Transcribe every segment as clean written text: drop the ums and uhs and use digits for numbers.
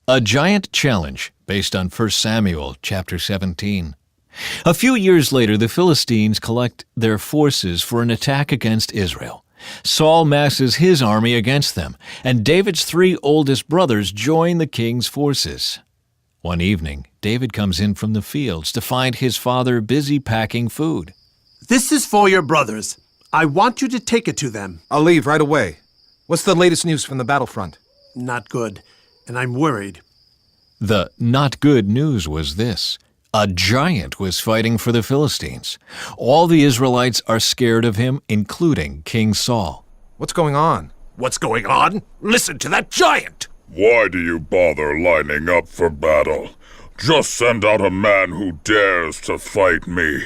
A Giant Challenge, based on 1 Samuel chapter 17. A few years later, the Philistines collect their forces for an attack against Israel. Saul masses his army against them, and David's 3 oldest brothers join the king's forces. One evening, David comes in from the fields to find his father busy packing food. This is for your brothers. I want you to take it to them. I'll leave right away. What's the latest news from the battlefront? Not good, and I'm worried. The not good news was this. A giant was fighting for the Philistines. All the Israelites are scared of him, including King Saul. What's going on? What's going on? Listen to that giant! Why do you bother lining up for battle? Just send out a man who dares to fight me.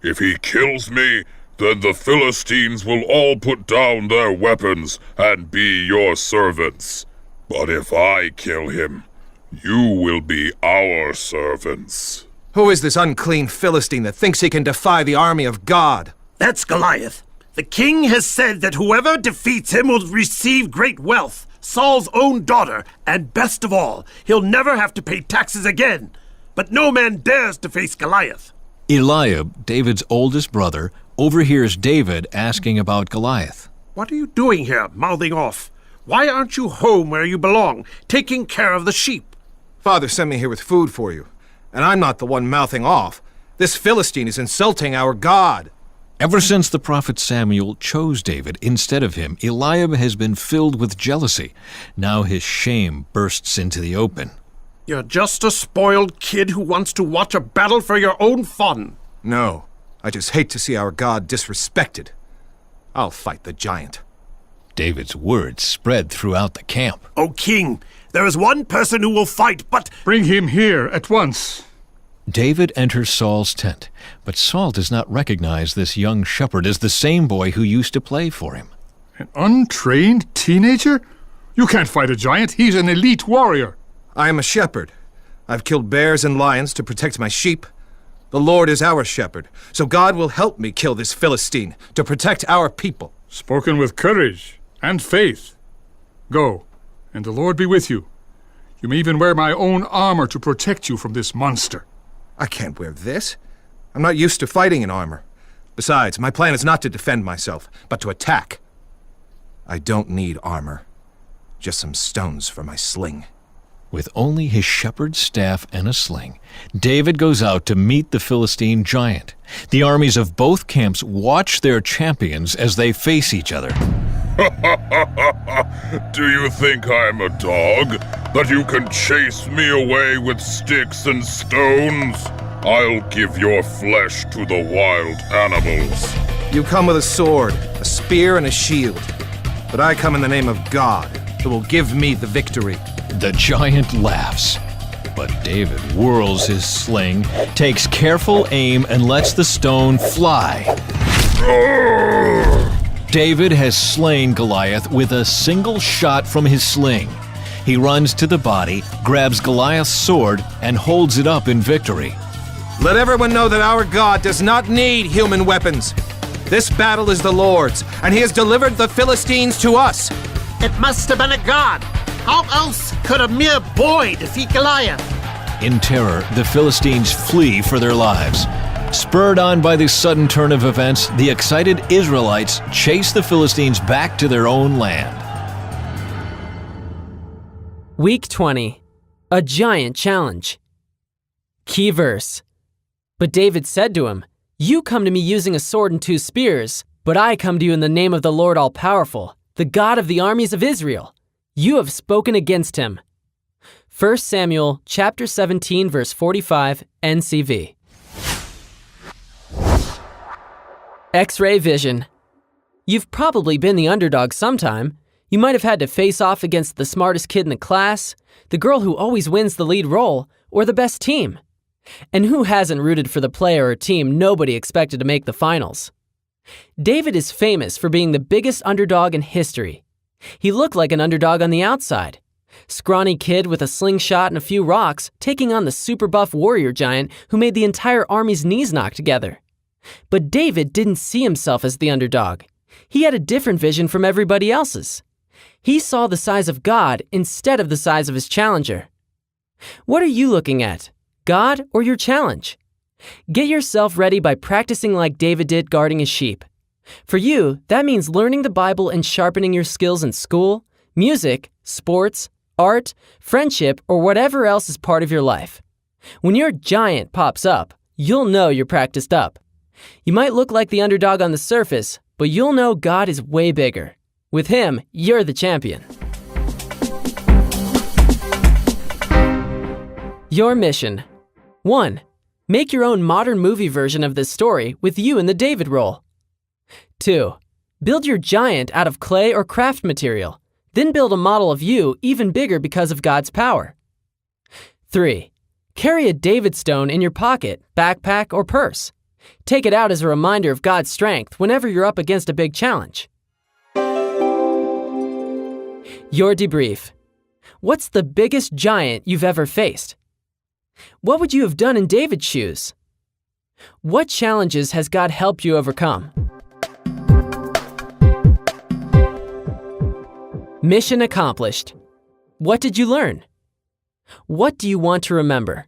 If he kills me, then the Philistines will all put down their weapons and be your servants. But if I kill him, you will be our servants. Who is this unclean Philistine that thinks he can defy the army of God? That's Goliath. The king has said that whoever defeats him will receive great wealth, Saul's own daughter, and best of all, he'll never have to pay taxes again. But no man dares to face Goliath. Eliab, David's oldest brother, overhears David asking about Goliath. What are you doing here, mouthing off? Why aren't you home where you belong, taking care of the sheep? Father sent me here with food for you, and I'm not the one mouthing off. This Philistine is insulting our God. Ever since the prophet Samuel chose David instead of him, Eliab has been filled with jealousy. Now his shame bursts into the open. You're just a spoiled kid who wants to watch a battle for your own fun. No, I just hate to see our God disrespected. I'll fight the giant. David's words spread throughout the camp. O king, there is one person who will fight, but... Bring him here at once. David enters Saul's tent, but Saul does not recognize this young shepherd as the same boy who used to play for him. An untrained teenager? You can't fight a giant. He's an elite warrior. I am a shepherd. I've killed bears and lions to protect my sheep. The Lord is our shepherd, so God will help me kill this Philistine to protect our people. Spoken with courage and faith. Go, and the Lord be with you. You may even wear my own armor to protect you from this monster. I can't wear this. I'm not used to fighting in armor. Besides, my plan is not to defend myself, but to attack. I don't need armor. Just some stones for my sling. With only his shepherd's staff and a sling, David goes out to meet the Philistine giant. The armies of both camps watch their champions as they face each other. Do you think I'm a dog, that you can chase me away with sticks and stones? I'll give your flesh to the wild animals. You come with a sword, a spear, and a shield. But I come in the name of God, who will give me the victory. The giant laughs, but David whirls his sling, takes careful aim, and lets the stone fly. David has slain Goliath with a single shot from his sling. He runs to the body, grabs Goliath's sword, and holds it up in victory. Let everyone know that our God does not need human weapons. This battle is the Lord's, and he has delivered the Philistines to us. It must have been a god. How else could a mere boy defeat Goliath? In terror, the Philistines flee for their lives. Spurred on by this sudden turn of events, the excited Israelites chase the Philistines back to their own land. Week 20. A Giant Challenge. Key verse. But David said to him, "You come to me using a sword and 2 spears, but I come to you in the name of the Lord All-Powerful, the God of the armies of Israel. You have spoken against him." 1 Samuel chapter 17, verse 45, NCV. X-ray vision. You've probably been the underdog sometime. You might have had to face off against the smartest kid in the class, the girl who always wins the lead role, or the best team. And who hasn't rooted for the player or team nobody expected to make the finals? David is famous for being the biggest underdog in history. He looked like an underdog on the outside. Scrawny kid with a slingshot and a few rocks taking on the super buff warrior giant who made the entire army's knees knock together. But David didn't see himself as the underdog. He had a different vision from everybody else's. He saw the size of God instead of the size of his challenger. What are you looking at? God or your challenge? Get yourself ready by practicing like David did guarding his sheep. For you, that means learning the Bible and sharpening your skills in school, music, sports, art, friendship, or whatever else is part of your life. When your giant pops up, you'll know you're practiced up. You might look like the underdog on the surface, but you'll know God is way bigger. With Him, you're the champion. Your mission. 1. Make your own modern movie version of this story with you in the David role. 2. Build your giant out of clay or craft material. Then build a model of you even bigger because of God's power. 3. Carry a David stone in your pocket, backpack, or purse. Take it out as a reminder of God's strength whenever you're up against a big challenge. Your debrief. What's the biggest giant you've ever faced? What would you have done in David's shoes? What challenges has God helped you overcome? Mission accomplished. What did you learn? What do you want to remember?